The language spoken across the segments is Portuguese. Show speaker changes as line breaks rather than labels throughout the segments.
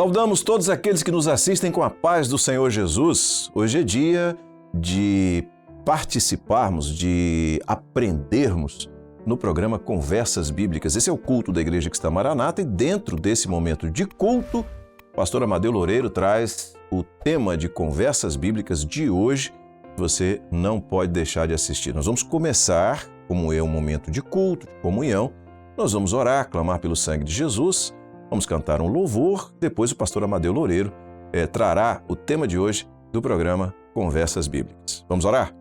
Saudamos todos aqueles que nos assistem com a paz do Senhor Jesus. Hoje é dia de participarmos, de aprendermos no programa Conversas Bíblicas. Esse é o culto da Igreja Cristã Maranata e dentro desse momento de culto, o pastor Amadeu Loureiro traz o tema de Conversas Bíblicas de hoje. Você não pode deixar de assistir. Nós vamos começar, como é um momento de culto, de comunhão. Nós vamos orar, clamar pelo sangue de Jesus. Vamos cantar um louvor, depois o pastor Amadeu Loureiro trará o tema de hoje do programa Conversas Bíblicas. Vamos orar?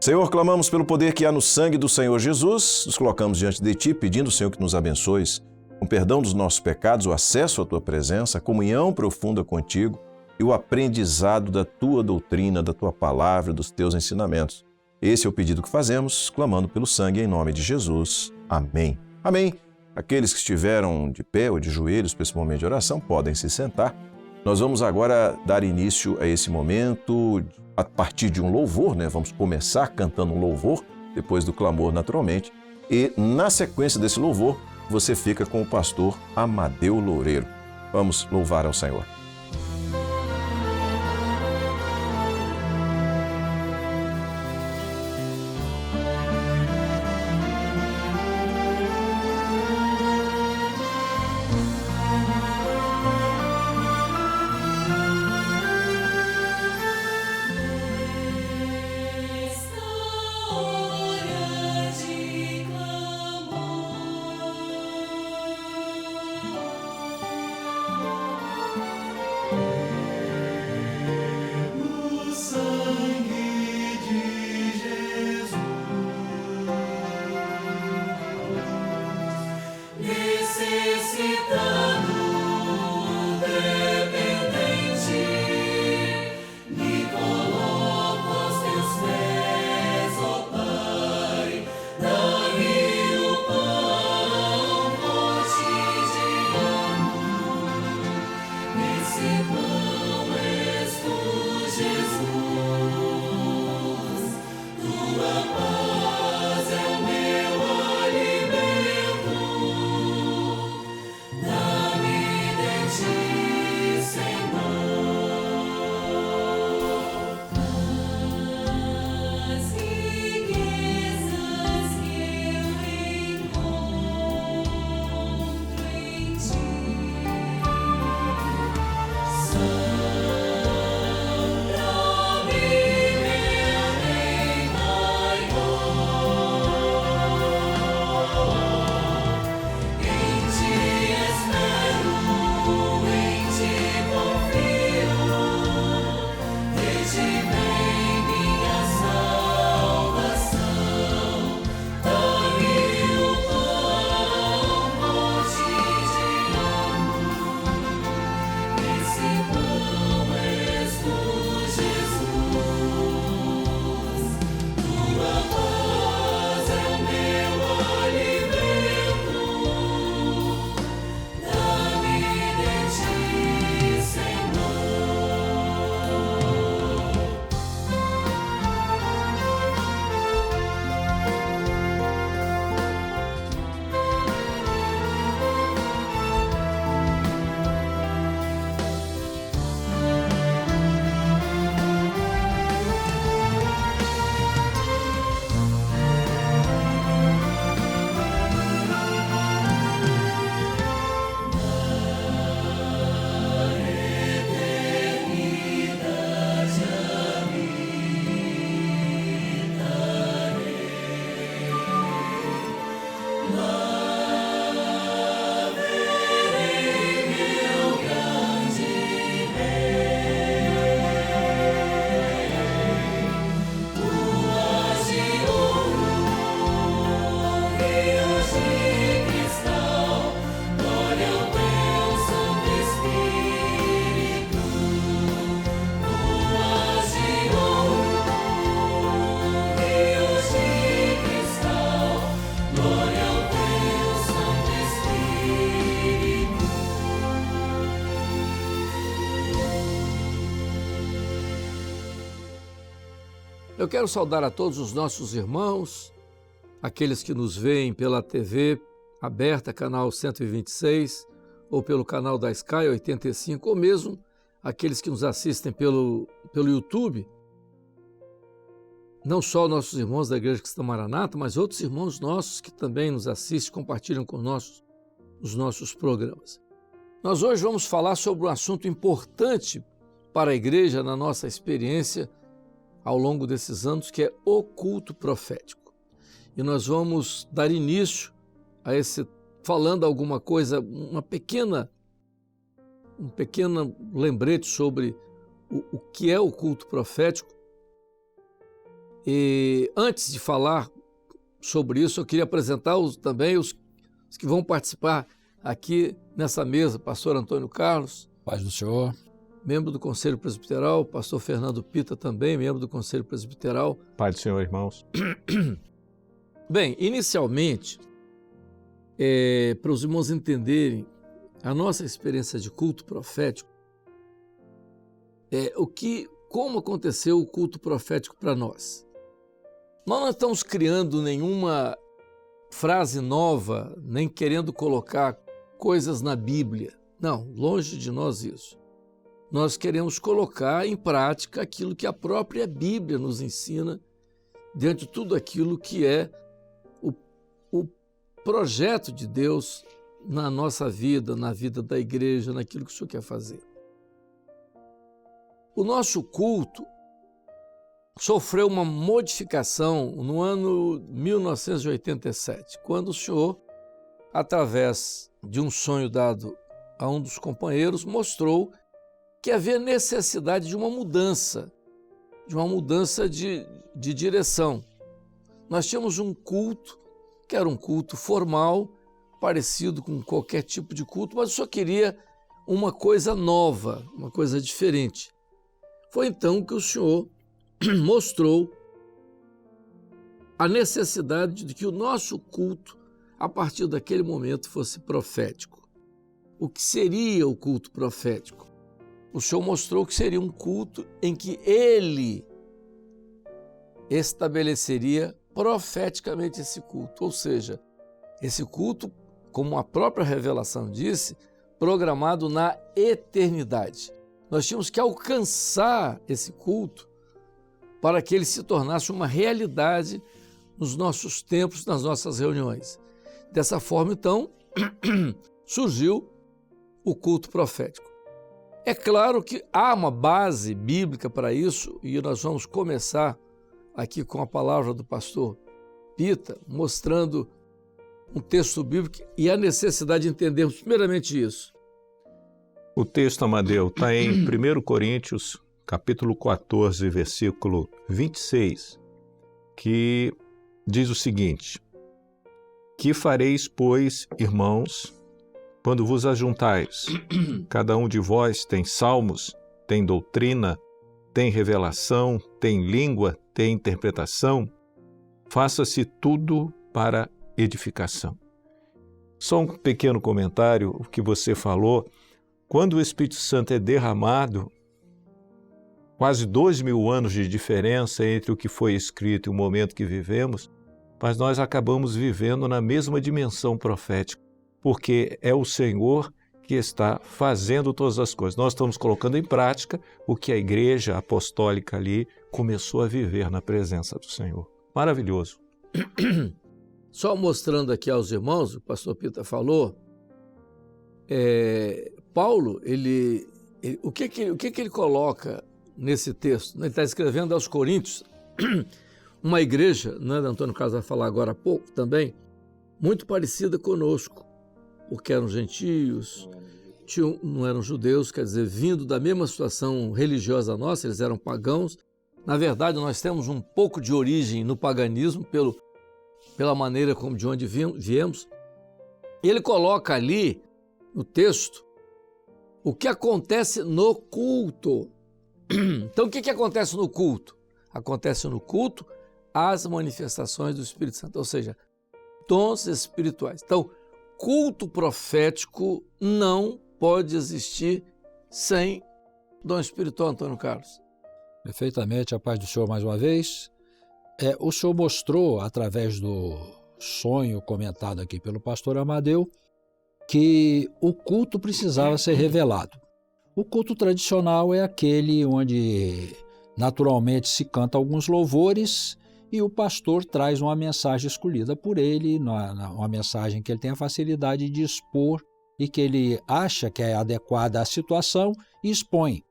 Senhor, clamamos pelo poder que há no sangue do Senhor Jesus, nos colocamos diante de Ti, pedindo, Senhor, que nos abençoes, com perdão dos nossos pecados, o acesso à Tua presença, a comunhão profunda contigo e o aprendizado da Tua doutrina, da Tua palavra, dos Teus ensinamentos. Esse é o pedido que fazemos, clamando pelo sangue em nome de Jesus. Amém. Amém. Aqueles que estiveram de pé ou de joelhos para esse momento de oração podem se sentar. Nós vamos agora dar início a esse momento a partir de um louvor, né? Vamos começar cantando um louvor, depois do clamor naturalmente. E na sequência desse louvor, você fica com o pastor Amadeu Loureiro. Vamos louvar ao Senhor.
Eu quero saudar a todos os nossos irmãos, aqueles que nos veem pela TV aberta, canal 126, ou pelo canal da Sky 85, ou mesmo aqueles que nos assistem pelo YouTube, não só nossos irmãos da Igreja Cristã Maranata, mas outros irmãos nossos que também nos assistem, compartilham com os nossos programas. Nós hoje vamos falar sobre um assunto importante para a igreja na nossa experiência ao longo desses anos, que é o culto profético. E nós vamos dar início a esse, falando alguma coisa, um pequeno lembrete sobre o que é o culto profético. E antes de falar sobre isso, eu queria apresentar também os que vão participar aqui nessa mesa: pastor Antônio Carlos,
paz do Senhor,
membro do Conselho Presbiteral, pastor Fernando Pita também, membro do Conselho Presbiteral.
paz do Senhor, irmãos.
Bem, inicialmente, para os irmãos entenderem a nossa experiência de culto profético, como aconteceu o culto profético para nós. Nós não estamos criando nenhuma frase nova, nem querendo colocar coisas na Bíblia. Não, longe de nós isso. Nós queremos colocar em prática aquilo que a própria Bíblia nos ensina, diante de tudo aquilo que é o projeto de Deus na nossa vida, na vida da igreja, naquilo que o Senhor quer fazer. O nosso culto sofreu uma modificação no ano 1987, quando o Senhor, através de um sonho dado a um dos companheiros, mostrou que havia necessidade de uma mudança de direção. Nós tínhamos um culto, que era um culto formal, parecido com qualquer tipo de culto, mas eu só queria uma coisa nova, uma coisa diferente. Foi então que o Senhor mostrou a necessidade de que o nosso culto, a partir daquele momento, fosse profético. O que seria o culto profético? O Senhor mostrou que seria um culto em que Ele estabeleceria profeticamente esse culto, ou seja, esse culto, como a própria revelação disse, programado na eternidade. Nós tínhamos que alcançar esse culto para que ele se tornasse uma realidade nos nossos templos, nas nossas reuniões. Dessa forma, então, surgiu o culto profético. É claro que há uma base bíblica para isso, e nós vamos começar aqui com a palavra do pastor Pita, mostrando um texto bíblico e a necessidade de entendermos primeiramente isso.
O texto, Amadeu, está em 1 Coríntios, capítulo 14, versículo 26, que diz o seguinte: Que fareis, pois, irmãos, quando vos ajuntais? Cada um de vós tem salmos, tem doutrina, tem revelação, tem língua, tem interpretação? Faça-se tudo para edificação. Só um pequeno comentário, o que você falou. Quando o Espírito Santo é derramado, quase 2000 anos de diferença entre o que foi escrito e o momento que vivemos, mas nós acabamos vivendo na mesma dimensão profética, porque é o Senhor que está fazendo todas as coisas. Nós estamos colocando em prática o que a igreja apostólica ali começou a viver na presença do Senhor. Maravilhoso.
Só mostrando aqui aos irmãos, o pastor Pita falou, Paulo, o que ele coloca nesse texto? Ele está escrevendo aos Coríntios, uma igreja, Antônio Carlos vai falar agora há pouco também, muito parecida conosco, porque eram gentios, não eram judeus, quer dizer, vindo da mesma situação religiosa nossa, eles eram pagãos. Na verdade, nós temos um pouco de origem no paganismo, pela maneira como de onde viemos. Ele coloca ali, no texto, o que acontece no culto. Então, o que acontece no culto? Acontece no culto as manifestações do Espírito Santo, ou seja, dons espirituais. Então, culto profético não pode existir sem dom espiritual, Antônio Carlos.
Perfeitamente, a paz do Senhor mais uma vez. O Senhor mostrou, através do sonho comentado aqui pelo pastor Amadeu, que o culto precisava ser revelado. O culto tradicional é aquele onde naturalmente se canta alguns louvores e o pastor traz uma mensagem escolhida por ele, uma mensagem que ele tem a facilidade de expor e que ele acha que é adequada à situação e expõe.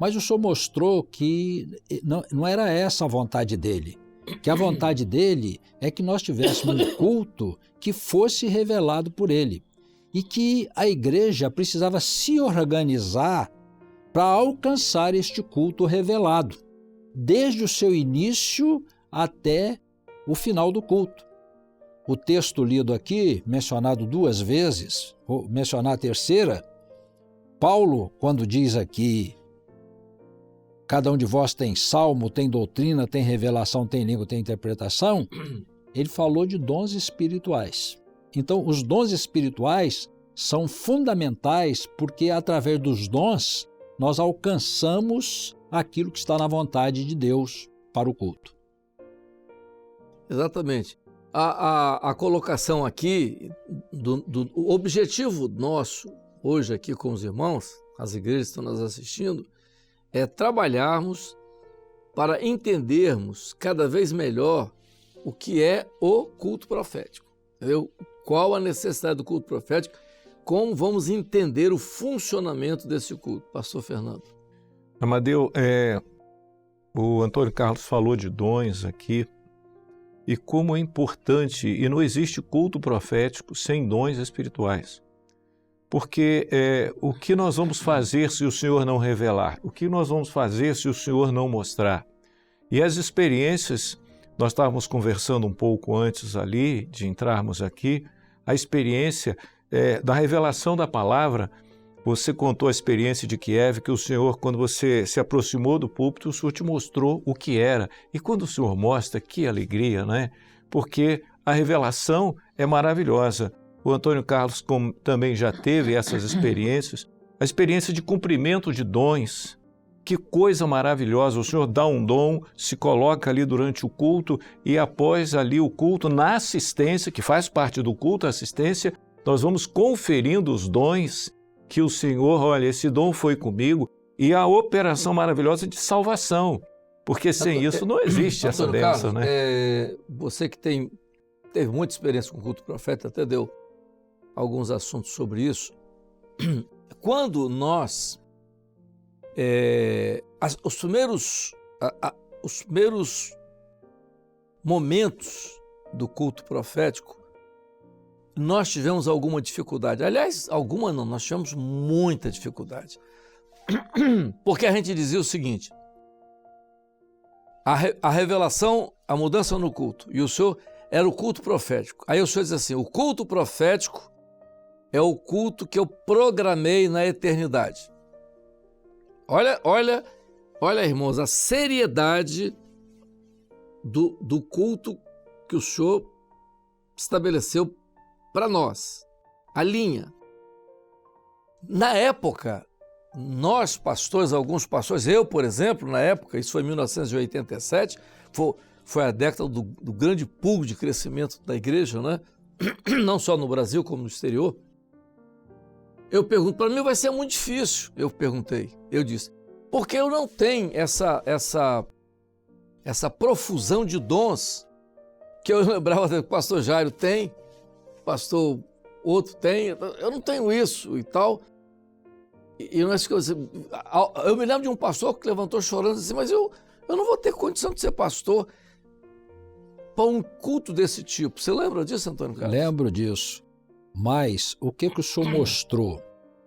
Mas o senhor mostrou que não era essa a vontade dele, que a vontade dele é que nós tivéssemos um culto que fosse revelado por ele e que a igreja precisava se organizar para alcançar este culto revelado, desde o seu início até o final do culto. O texto lido aqui, mencionado 2 vezes, vou mencionar a terceira, Paulo, quando diz aqui, cada um de vós tem salmo, tem doutrina, tem revelação, tem língua, tem interpretação, ele falou de dons espirituais. Então, os dons espirituais são fundamentais porque, através dos dons, nós alcançamos aquilo que está na vontade de Deus para o culto.
Exatamente. A colocação aqui, o objetivo nosso, hoje aqui com os irmãos, as igrejas que estão nos assistindo, é trabalharmos para entendermos cada vez melhor o que é o culto profético. Entendeu? Qual a necessidade do culto profético, como vamos entender o funcionamento desse culto. Pastor Fernando.
Amadeu, o Antônio Carlos falou de dons aqui e como é importante, e não existe culto profético sem dons espirituais. Porque o que nós vamos fazer se o Senhor não revelar? O que nós vamos fazer se o Senhor não mostrar? E as experiências, nós estávamos conversando um pouco antes ali, de entrarmos aqui, a experiência da revelação da palavra. Você contou a experiência de Kiev, que o Senhor, quando você se aproximou do púlpito, o Senhor te mostrou o que era. E quando o Senhor mostra, que alegria, não é? Porque a revelação é maravilhosa. O Antônio Carlos também já teve essas experiências, a experiência de cumprimento de dons. Que coisa maravilhosa, o Senhor dá um dom, se coloca ali durante o culto e após ali o culto, na assistência, que faz parte do culto, a assistência, nós vamos conferindo os dons que o Senhor, olha, esse dom foi comigo, e a operação maravilhosa de salvação, porque sem isso não existe essa bênção, né?
Você que teve muita experiência com o culto profeta, até deu alguns assuntos sobre isso. Quando nós, os primeiros momentos do culto profético, nós tivemos alguma dificuldade. Aliás, alguma não, nós tivemos muita dificuldade. Porque a gente dizia o seguinte, a revelação, a mudança no culto, e o Senhor era o culto profético. Aí o Senhor diz assim, o culto profético é o culto que eu programei na eternidade. Olha, irmãos, a seriedade do culto que o Senhor estabeleceu para nós, a linha. Na época, nós pastores, alguns pastores, eu, por exemplo, na época, isso foi em 1987, foi a década do grande pulo de crescimento da igreja, né? Não só no Brasil, como no exterior. Eu pergunto, para mim vai ser muito difícil, eu disse, porque eu não tenho essa profusão de dons que eu lembrava que o pastor Jairo tem, pastor outro tem, eu não tenho isso e tal. E nós ficamos assim, eu me lembro de um pastor que levantou chorando assim, mas eu não vou ter condição de ser pastor para um culto desse tipo. Você lembra disso, Antônio Carlos?
Lembro disso. Mas o que o senhor mostrou?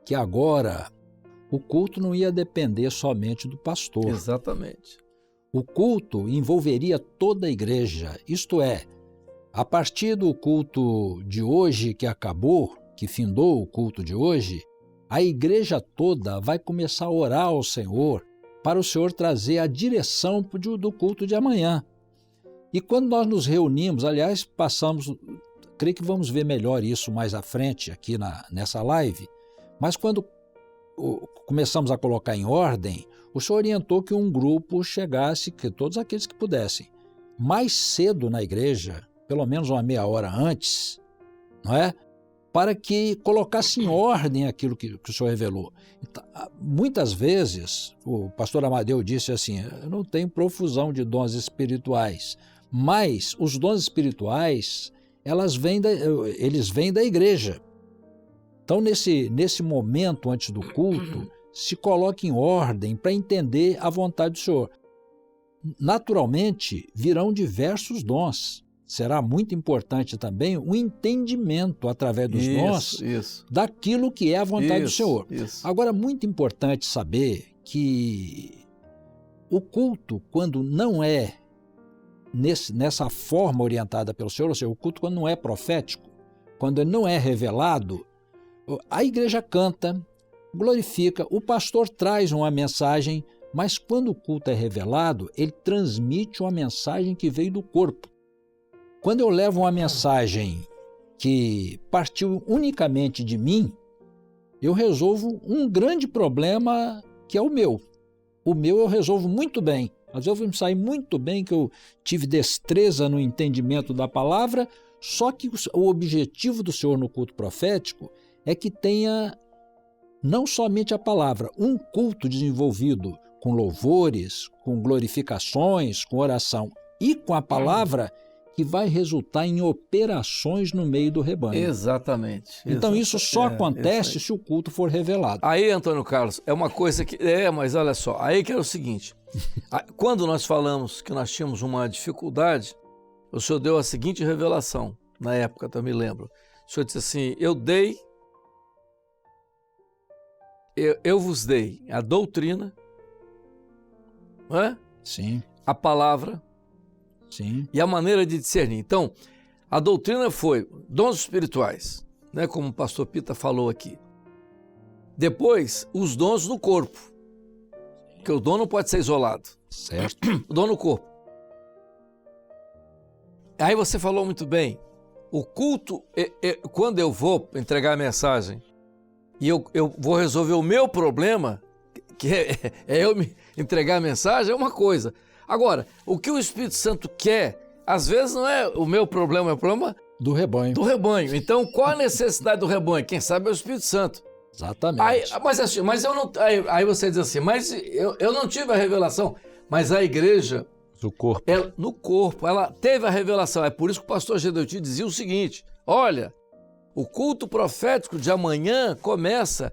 Que agora o culto não ia depender somente do pastor.
Exatamente.
O culto envolveria toda a igreja, isto é, a partir do culto de hoje que acabou, que findou o culto de hoje, a igreja toda vai começar a orar ao Senhor para o Senhor trazer a direção do culto de amanhã. E quando nós nos reunimos, aliás, creio que vamos ver melhor isso mais à frente aqui nessa live, mas quando começamos a colocar em ordem, o Senhor orientou que um grupo chegasse, que todos aqueles que pudessem, mais cedo na igreja, pelo menos uma meia hora antes, não é? para que colocasse em ordem aquilo que o Senhor revelou. Então, muitas vezes, o pastor Amadeu disse assim, eu não tenho profusão de dons espirituais, mas os dons espirituais, eles vêm da igreja. Então, nesse momento antes do culto, se coloque em ordem para entender a vontade do Senhor. Naturalmente, virão diversos dons. Será muito importante também o entendimento através dos dons daquilo que é a vontade do Senhor. Agora, muito importante saber que o culto, quando não é nessa forma orientada pelo Senhor, ou seja, o culto quando não é profético, quando ele não é revelado, a igreja canta, glorifica, o pastor traz uma mensagem, mas quando o culto é revelado, ele transmite uma mensagem que veio do corpo. Quando eu levo uma mensagem que partiu unicamente de mim, eu resolvo um grande problema que é o meu. O meu eu resolvo muito bem. Às vezes eu vou me sair muito bem, que eu tive destreza no entendimento da palavra, só que o objetivo do Senhor no culto profético é que tenha não somente a palavra, um culto desenvolvido com louvores, com glorificações, com oração e com a palavra que vai resultar em operações no meio do rebanho.
Exatamente.
Então isso só acontece se o culto for revelado.
Aí, Antônio Carlos, é uma coisa que... mas olha só, aí que é o seguinte, quando nós falamos que nós tínhamos uma dificuldade, o Senhor deu a seguinte revelação, na época, eu me lembro. O Senhor disse assim, eu vos dei a doutrina, não é?
Sim.
A palavra,
sim,
e a maneira de discernir. Então, a doutrina foi dons espirituais, né, como o pastor Pita falou aqui. Depois, os dons no corpo, porque o dom não pode ser isolado.
Certo.
O dom no corpo. Aí você falou muito bem, o culto, quando eu vou entregar a mensagem e eu vou resolver o meu problema, que é eu me entregar a mensagem, é uma coisa. Agora, o que o Espírito Santo quer, às vezes não é o meu problema, é o problema
do rebanho.
Então, qual a necessidade do rebanho? Quem sabe é o Espírito Santo.
Exatamente.
Mas eu não. Aí você diz assim, mas eu não tive a revelação. Mas a igreja, no corpo, ela teve a revelação. É por isso que o pastor Gedeuti dizia o seguinte: olha, o culto profético de amanhã começa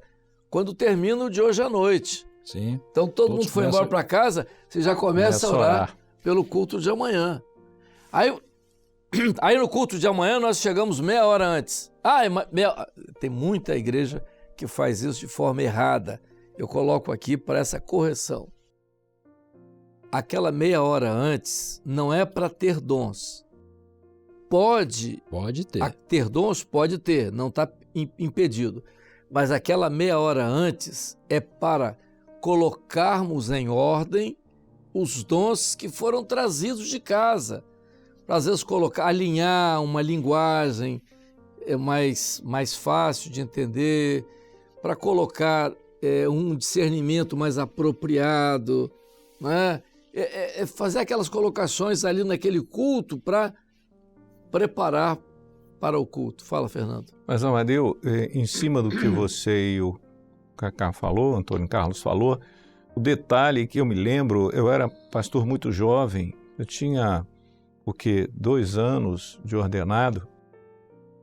quando termina o de hoje à noite.
Sim.
Então todo mundo foi embora para casa, você já começa a orar pelo culto de amanhã. Aí no culto de amanhã nós chegamos meia hora antes. Tem muita igreja que faz isso de forma errada. Eu coloco aqui para essa correção. Aquela meia hora antes não é para ter dons. Pode
ter.
Ter dons, pode ter, não está impedido. Mas aquela meia hora antes é para colocarmos em ordem os dons que foram trazidos de casa. Para, às vezes, alinhar uma linguagem mais fácil de entender, para colocar um discernimento mais apropriado, né? Fazer aquelas colocações ali naquele culto para preparar para o culto. Fala, Fernando.
Mas, Amadeu, em cima do que você e o Cacá falou, Antônio Carlos falou, o detalhe que eu me lembro, eu era pastor muito jovem, eu tinha, 2 anos de ordenado,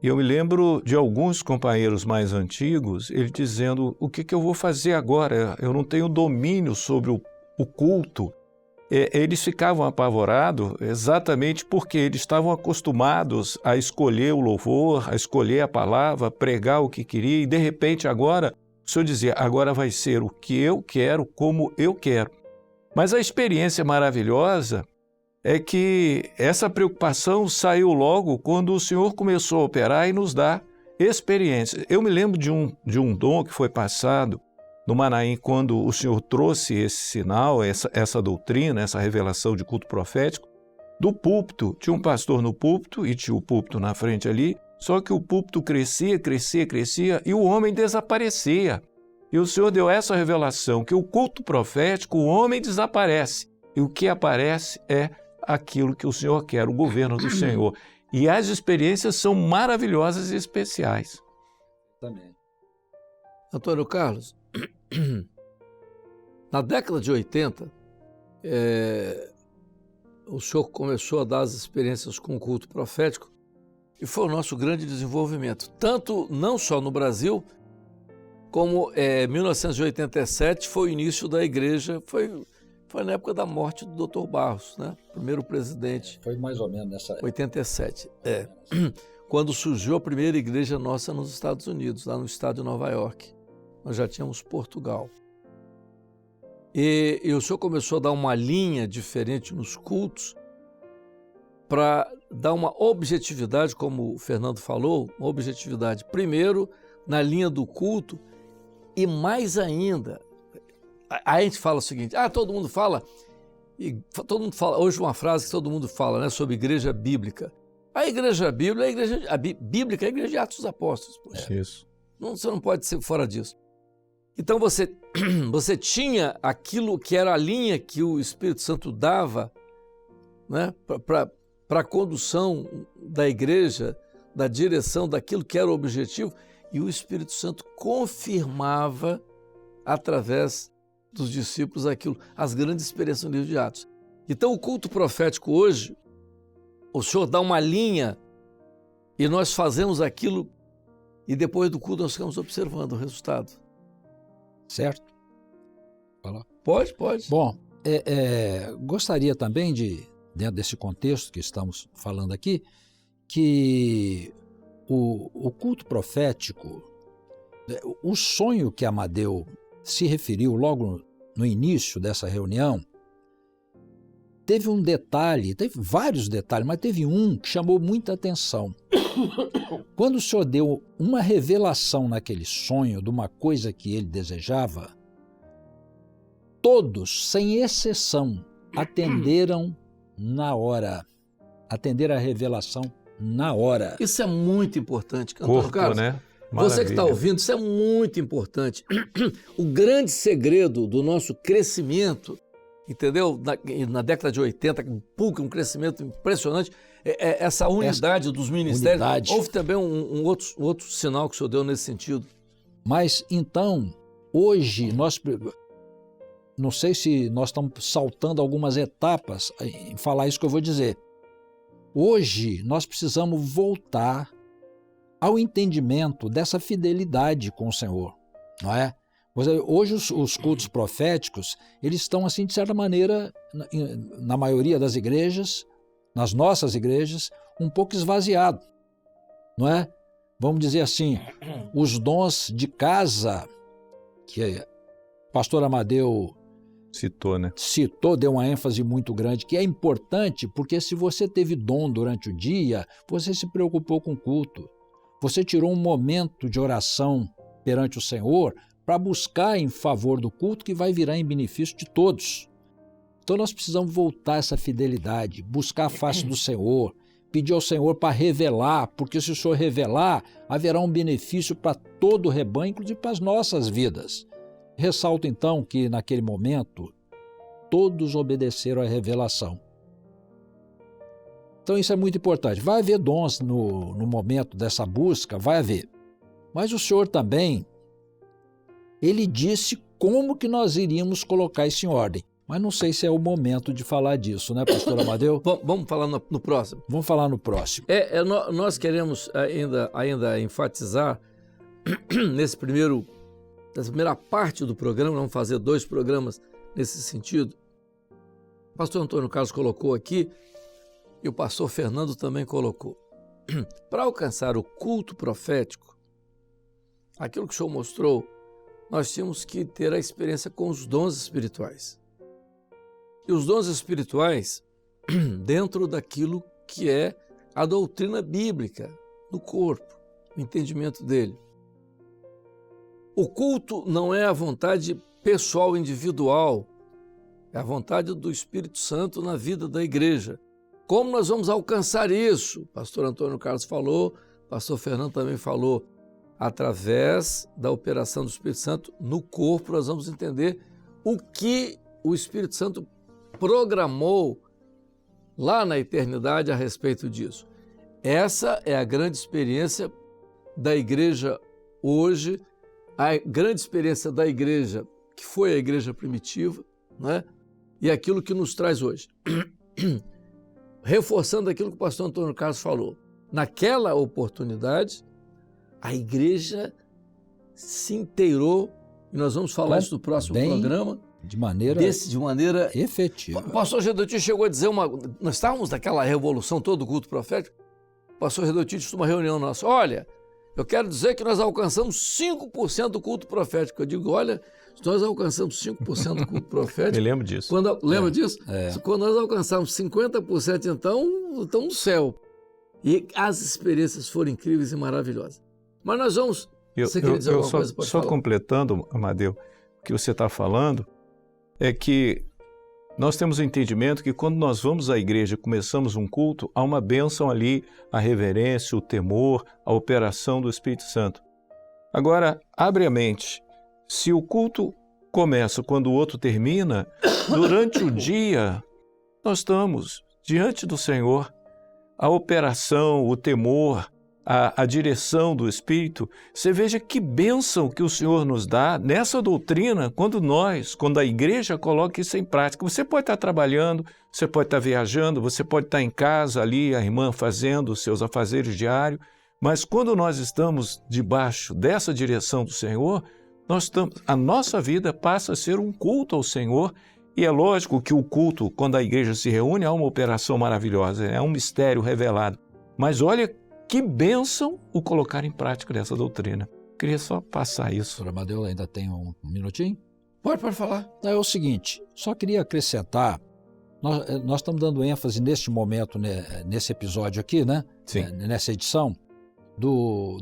e eu me lembro de alguns companheiros mais antigos, eles dizendo, o que eu vou fazer agora? Eu não tenho domínio sobre o culto. Eles ficavam apavorados exatamente porque eles estavam acostumados a escolher o louvor, a escolher a palavra, pregar o que queria, e de repente agora, o Senhor dizia, agora vai ser o que eu quero, como eu quero. Mas a experiência maravilhosa é que essa preocupação saiu logo quando o Senhor começou a operar e nos dar experiência. Eu me lembro de um dom que foi passado no Manaim, quando o Senhor trouxe esse sinal, essa doutrina, essa revelação de culto profético, do púlpito. Tinha um pastor no púlpito e tinha o púlpito na frente ali, só que o púlpito crescia e o homem desaparecia. E o Senhor deu essa revelação, que o culto profético, o homem desaparece. E o que aparece é aquilo que o Senhor quer, o governo do Senhor. E as experiências são maravilhosas e especiais.
Também.
Antônio Carlos, na década de 80, o senhor começou a dar as experiências com o culto profético e foi o nosso grande desenvolvimento, tanto não só no Brasil, como em 1987 foi o início da igreja, foi na época da morte do Dr. Barros, né? Primeiro presidente.
Foi mais ou menos nessa época.
87, quando surgiu a primeira igreja nossa nos Estados Unidos, lá no estado de Nova York. Nós já tínhamos Portugal. E o senhor começou a dar uma linha diferente nos cultos para dar uma objetividade, como o Fernando falou, uma objetividade, primeiro, na linha do culto, e mais ainda, a gente fala o seguinte, todo mundo fala, hoje uma frase que todo mundo fala, né, sobre igreja bíblica. A igreja bíblica é a igreja de Atos dos Apóstolos. Poxa.
Isso.
Você não pode ser fora disso. Então você tinha aquilo que era a linha que o Espírito Santo dava, né, para a condução da igreja, da direção daquilo que era o objetivo, e o Espírito Santo confirmava através dos discípulos aquilo, as grandes experiências no livro de Atos. Então o culto profético hoje, o Senhor dá uma linha e nós fazemos aquilo e depois do culto nós ficamos observando o resultado.
Certo? Fala.
Pode.
Bom, gostaria também de, dentro desse contexto que estamos falando aqui, que o culto profético, o sonho que Amadeu se referiu logo no início dessa reunião, teve um detalhe, teve vários detalhes, mas teve um que chamou muita atenção. Quando o Senhor deu uma revelação naquele sonho de uma coisa que ele desejava, todos, sem exceção, atenderam na hora. Atenderam a revelação na hora.
Isso é muito importante, Antônio Carlos.
Né?
Você que está ouvindo, isso é muito importante. O grande segredo do nosso crescimento, entendeu? Na década de 80, um crescimento impressionante, essa unidade dos ministérios.
Unidade.
Houve também um outro sinal que o senhor deu nesse sentido.
Mas então, hoje, não sei se nós estamos saltando algumas etapas em falar isso que eu vou dizer. Hoje, nós precisamos voltar ao entendimento dessa fidelidade com o Senhor, não é? Hoje os cultos proféticos, eles estão assim, de certa maneira, na maioria das igrejas, nas nossas igrejas, um pouco esvaziado, não é? Vamos dizer assim, os dons de casa, que o pastor Amadeu
citou, né?
Deu uma ênfase muito grande, que é importante, porque se você teve dom durante o dia, você se preocupou com o culto. Você tirou um momento de oração perante o Senhor para buscar em favor do culto que vai virar em benefício de todos. Então nós precisamos voltar a essa fidelidade, buscar a face do Senhor, pedir ao Senhor para revelar, porque se o Senhor revelar, haverá um benefício para todo o rebanho, inclusive para as nossas vidas. Ressalto então que naquele momento todos obedeceram à revelação. Então isso é muito importante. Vai haver dons no momento dessa busca, vai haver. Mas o Senhor também, Ele disse como que nós iríamos colocar isso em ordem. Mas não sei se é o momento de falar disso, né, pastor Amadeu?
Vamos falar no próximo.
Vamos falar no próximo.
Nós queremos ainda enfatizar nessa primeira parte do programa, vamos fazer 2 programas nesse sentido. O pastor Antônio Carlos colocou aqui e o pastor Fernando também colocou. Para alcançar o culto profético, aquilo que o senhor mostrou, nós tínhamos que ter a experiência com os dons espirituais. E os dons espirituais, dentro daquilo que é a doutrina bíblica do corpo, o entendimento dele. O culto não é a vontade pessoal, individual, é a vontade do Espírito Santo na vida da igreja. Como nós vamos alcançar isso? O pastor Antônio Carlos falou, o pastor Fernando também falou. Através da operação do Espírito Santo no corpo, nós vamos entender o que o Espírito Santo programou lá na eternidade a respeito disso. Essa é a grande experiência da igreja hoje, a grande experiência da igreja, que foi a igreja primitiva, né? E aquilo que nos traz hoje. Reforçando aquilo que o pastor Antônio Carlos falou. Naquela oportunidade, a igreja se inteirou, e nós vamos falar isso no próximo programa,
de maneira efetiva.
O pastor Gedotti chegou a dizer nós estávamos naquela revolução todo do culto profético, o pastor Gedotti disse numa reunião nossa, olha, eu quero dizer que nós alcançamos 5% do culto profético. Eu digo, olha, se nós alcançamos 5% do culto profético...
Eu lembro disso.
Lembra disso? Quando nós alcançarmos 50%, então, estamos no céu. E as experiências foram incríveis e maravilhosas. Mas nós vamos... Você queria dizer alguma coisa? Pode falar.
Só completando, Amadeu, o que você está falando é que nós temos o entendimento que quando nós vamos à igreja e começamos um culto, há uma bênção ali, a reverência, o temor, a operação do Espírito Santo. Agora, abre a mente. Se o culto começa quando o outro termina, durante o dia, nós estamos diante do Senhor. A operação, o temor, a direção do Espírito, você veja que bênção que o Senhor nos dá nessa doutrina quando a igreja coloca isso em prática. Você pode estar trabalhando, você pode estar viajando, você pode estar em casa ali, a irmã fazendo os seus afazeres diários, mas quando nós estamos debaixo dessa direção do Senhor, a nossa vida passa a ser um culto ao Senhor. E é lógico que o culto, quando a igreja se reúne, é uma operação maravilhosa, é um mistério revelado. Mas olha que bênção o colocar em prática dessa doutrina. Queria só passar isso.
Pastor Amadeu, ainda tem um minutinho?
Pode falar.
É o seguinte, só queria acrescentar, nós estamos dando ênfase neste momento, né, nesse episódio aqui, né?
Sim.
Nessa edição,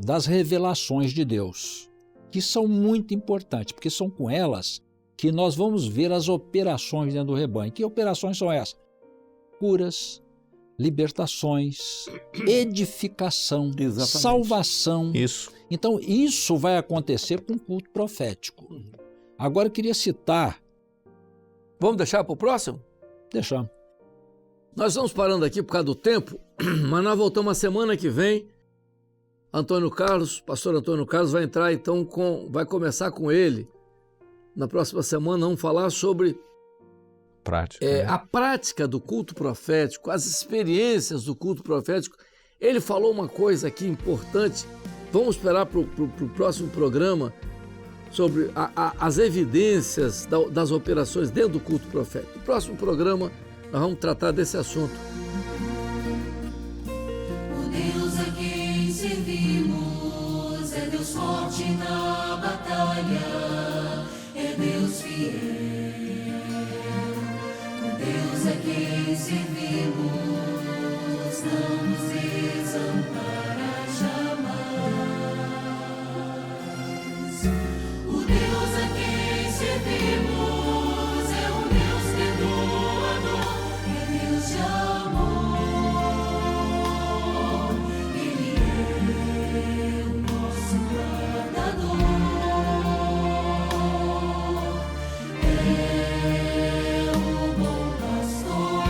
das revelações de Deus, que são muito importantes, porque são com elas que nós vamos ver as operações dentro do rebanho. Que operações são essas? Curas, libertações, edificação,
exatamente,
salvação.
Isso.
Então, isso vai acontecer com o culto profético. Agora, eu queria citar...
Vamos deixar para o próximo?
Deixamos.
Nós estamos parando aqui por causa do tempo, mas nós voltamos a semana que vem. Pastor Antônio Carlos vai entrar, então, vai começar com ele. Na próxima semana, vamos falar sobre... a prática do culto profético, as experiências do culto profético. Ele falou uma coisa aqui importante, vamos esperar para o próximo programa, sobre as evidências das operações dentro do culto profético. No próximo programa, nós vamos tratar desse assunto.
O Deus a quem servimos é Deus forte na batalha, é Deus fiel. Deus a quem servimos não nos desampara jamais. O Deus a quem servimos é um Deus perdoador, é Deus de amor. Ele é o nosso guardador. É o bom pastor.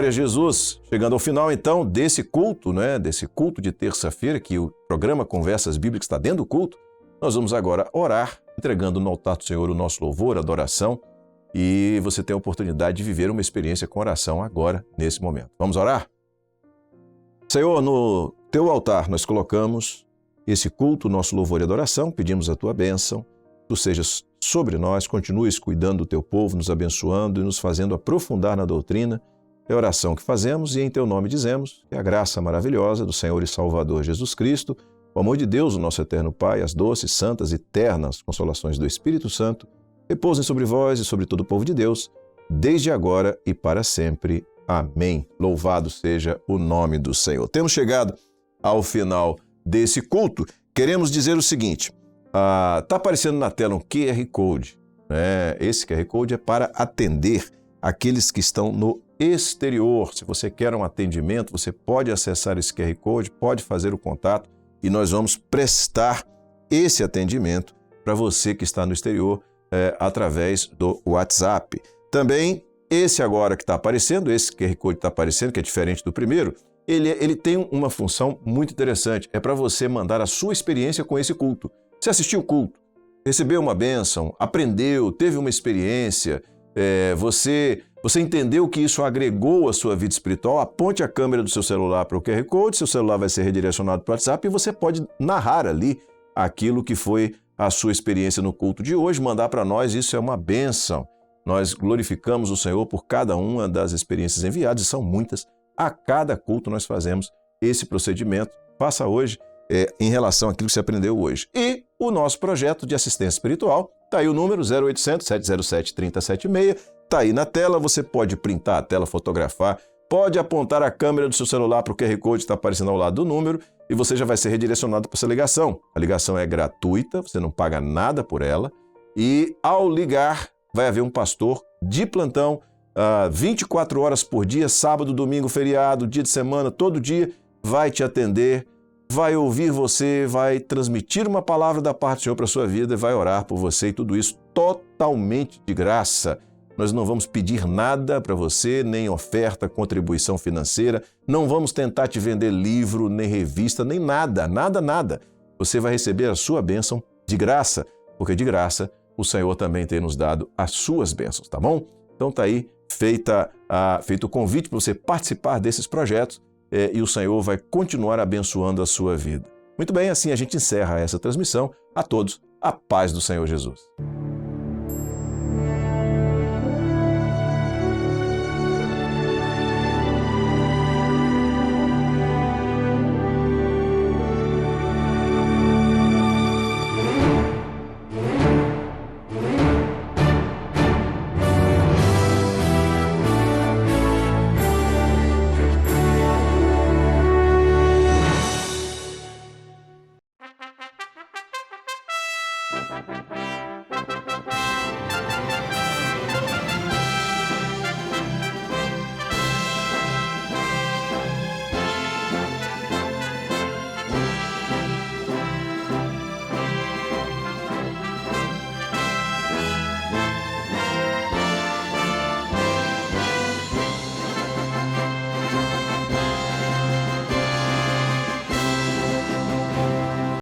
Glória a Jesus. Chegando ao final, então, desse culto, né? Desse culto de terça-feira, que o programa Conversas Bíblicas está dentro do culto, nós vamos agora orar, entregando no altar do Senhor o nosso louvor, adoração, e você tem a oportunidade de viver uma experiência com oração agora, nesse momento. Vamos orar? Senhor, no teu altar nós colocamos esse culto, nosso louvor e adoração, pedimos a tua bênção, tu sejas sobre nós, continues cuidando do teu povo, nos abençoando e nos fazendo aprofundar na doutrina. É a oração que fazemos e em teu nome dizemos que a graça maravilhosa do Senhor e Salvador Jesus Cristo, o amor de Deus, o nosso eterno Pai, as doces, santas e ternas consolações do Espírito Santo, repousem sobre vós e sobre todo o povo de Deus, desde agora e para sempre. Amém. Louvado seja o nome do Senhor. Temos chegado ao final desse culto. Queremos dizer o seguinte, está aparecendo na tela um QR Code. Né? Esse QR Code é para atender aqueles que estão no exterior. Se você quer um atendimento, você pode acessar esse QR Code, pode fazer o contato e nós vamos prestar esse atendimento para você que está no exterior através do WhatsApp. Também esse agora que está aparecendo, esse QR Code está aparecendo, que é diferente do primeiro, ele tem uma função muito interessante. É para você mandar a sua experiência com esse culto. Você assistiu o culto, recebeu uma bênção, aprendeu, teve uma experiência, você entendeu que isso agregou à sua vida espiritual, aponte a câmera do seu celular para o QR Code, seu celular vai ser redirecionado para o WhatsApp e você pode narrar ali aquilo que foi a sua experiência no culto de hoje, mandar para nós, isso é uma bênção. Nós glorificamos o Senhor por cada uma das experiências enviadas, e são muitas. A cada culto nós fazemos esse procedimento. Faça hoje em relação àquilo que você aprendeu hoje. E o nosso projeto de assistência espiritual, está aí o número 0800 707 3076, está aí na tela, você pode printar a tela, fotografar, pode apontar a câmera do seu celular para o QR Code que está aparecendo ao lado do número e você já vai ser redirecionado para essa ligação. A ligação é gratuita, você não paga nada por ela e ao ligar vai haver um pastor de plantão 24 horas por dia, sábado, domingo, feriado, dia de semana, todo dia, vai te atender, vai ouvir você, vai transmitir uma palavra da parte do Senhor para a sua vida, vai orar por você e tudo isso totalmente de graça. Nós não vamos pedir nada para você, nem oferta, contribuição financeira, não vamos tentar te vender livro, nem revista, nem nada, nada. Você vai receber a sua bênção de graça, porque de graça o Senhor também tem nos dado as suas bênçãos, tá bom? Então está aí feito o convite para você participar desses projetos e o Senhor vai continuar abençoando a sua vida. Muito bem, assim a gente encerra essa transmissão. A todos, a paz do Senhor Jesus.